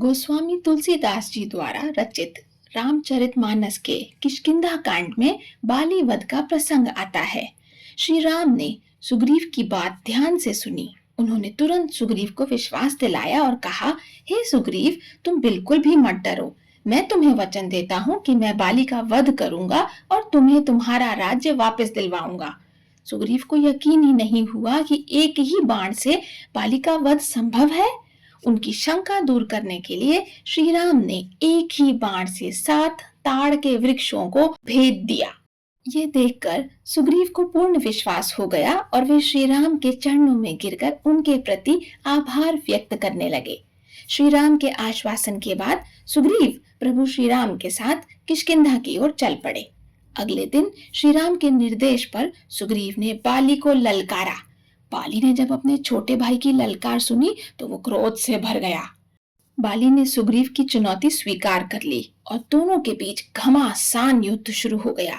गोस्वामी तुलसीदास जी द्वारा रचित रामचरितमानस के किष्किंधा कांड में बाली वध का प्रसंग आता है। श्री राम ने सुग्रीव की बात ध्यान से सुनी। उन्होंने तुरंत सुग्रीव को विश्वास दिलाया और कहा, हे सुग्रीव, तुम बिल्कुल भी मत डरो। मैं तुम्हें वचन देता हूँ कि मैं बाली का वध करूंगा और तुम्हें तुम्हारा राज्य वापस दिलवाऊंगा। सुग्रीव को यकीन ही नहीं हुआ कि एक ही बाण से बाली का वध संभव है। उनकी शंका दूर करने के लिए श्री राम ने एक ही बाण से 7 ताड़ के वृक्षों को भेद दिया। ये देखकर सुग्रीव को पूर्ण विश्वास हो गया और वे श्री राम के चरणों में गिरकर उनके प्रति आभार व्यक्त करने लगे। श्री राम के आश्वासन के बाद सुग्रीव प्रभु श्री राम के साथ किष्किंधा की ओर चल पड़े। अगले दिन श्री राम के निर्देश पर सुग्रीव ने बाली को ललकारा। बाली ने जब अपने छोटे भाई की ललकार सुनी तो वो क्रोध से भर गया। बाली ने सुग्रीव की चुनौती स्वीकार कर ली और दोनों के बीच घमासान युद्ध शुरू हो गया।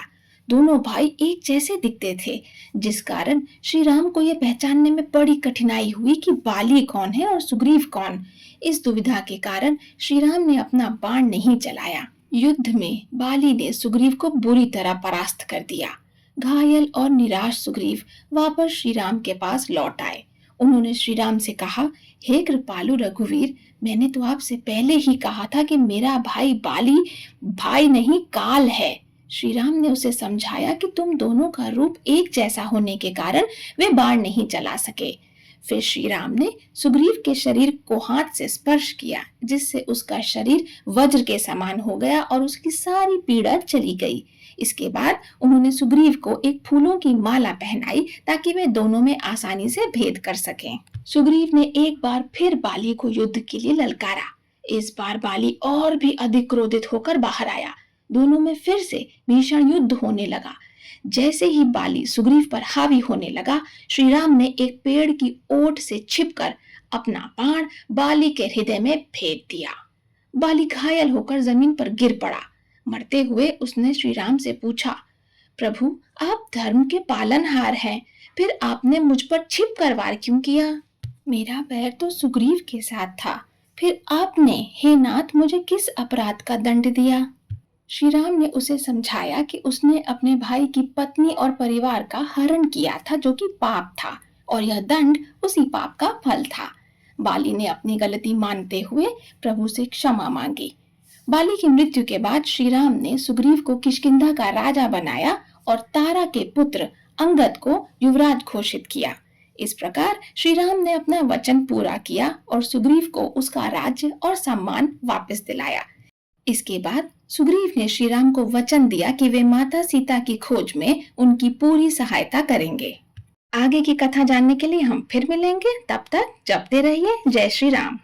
दोनों भाई एक जैसे दिखते थे, जिस कारण श्री राम को यह पहचानने में बड़ी कठिनाई हुई कि बाली कौन है और सुग्रीव कौन। इस दुविधा के कारण श्री राम ने अपना बाण नहीं चलाया। युद्ध में बाली ने सुग्रीव को बुरी तरह परास्त कर दिया। घायल और निराश सुग्रीव वापस श्री राम के पास लौट आए। उन्होंने श्री राम से कहा, हे कृपालु रघुवीर, मैंने तो आपसे पहले ही कहा था कि मेरा भाई बाली भाई नहीं काल है। श्री राम ने उसे समझाया कि तुम दोनों का रूप एक जैसा होने के कारण वे बाण नहीं चला सके। फिर श्री राम ने सुग्रीव के शरीर को हाथ से स्पर्श किया, जिससे उसका शरीर वज्र के समान हो गया और उसकी सारी पीड़ा चली गई। इसके बाद उन्होंने सुग्रीव को एक फूलों की माला पहनाई ताकि वे दोनों में आसानी से भेद कर सकें। सुग्रीव ने एक बार फिर बाली को युद्ध के लिए ललकारा। इस बार बाली और भी अधिक क्रोधित होकर बाहर आया। दोनों में फिर से भीषण युद्ध होने लगा। जैसे ही बाली सुग्रीव पर हावी होने लगा, श्री राम ने एक पेड़ की ओट से छिपकर अपना बाण बाली के हृदय में भेद दिया। बाली घायल होकर जमीन पर गिर पड़ा। मरते हुए उसने श्री राम से पूछा, प्रभु, आप धर्म के पालनहार हैं, फिर आपने मुझ पर छिपकर वार क्यों किया? मेरा बैर तो सुग्रीव के साथ था, फिर आपने, हे नाथ, मुझे किस अपराध का दंड दिया? श्री राम ने उसे समझाया कि उसने अपने भाई की पत्नी और परिवार का हरण किया था, जो कि पाप था, और यह दंड उसी पाप का फल था। बाली ने अपनी गलती मानते हुए प्रभु से क्षमा मांगी। बाली की मृत्यु के बाद श्री राम ने सुग्रीव को किष्किंधा का राजा बनाया और तारा के पुत्र अंगद को युवराज घोषित किया। इस प्रकार श्री राम ने अपना वचन पूरा किया और सुग्रीव को उसका राज्य और सम्मान वापस दिलाया। इसके बाद सुग्रीव ने श्री राम को वचन दिया कि वे माता सीता की खोज में उनकी पूरी सहायता करेंगे। आगे की कथा जानने के लिए हम फिर मिलेंगे। तब तक जपते रहिए। जय श्री राम।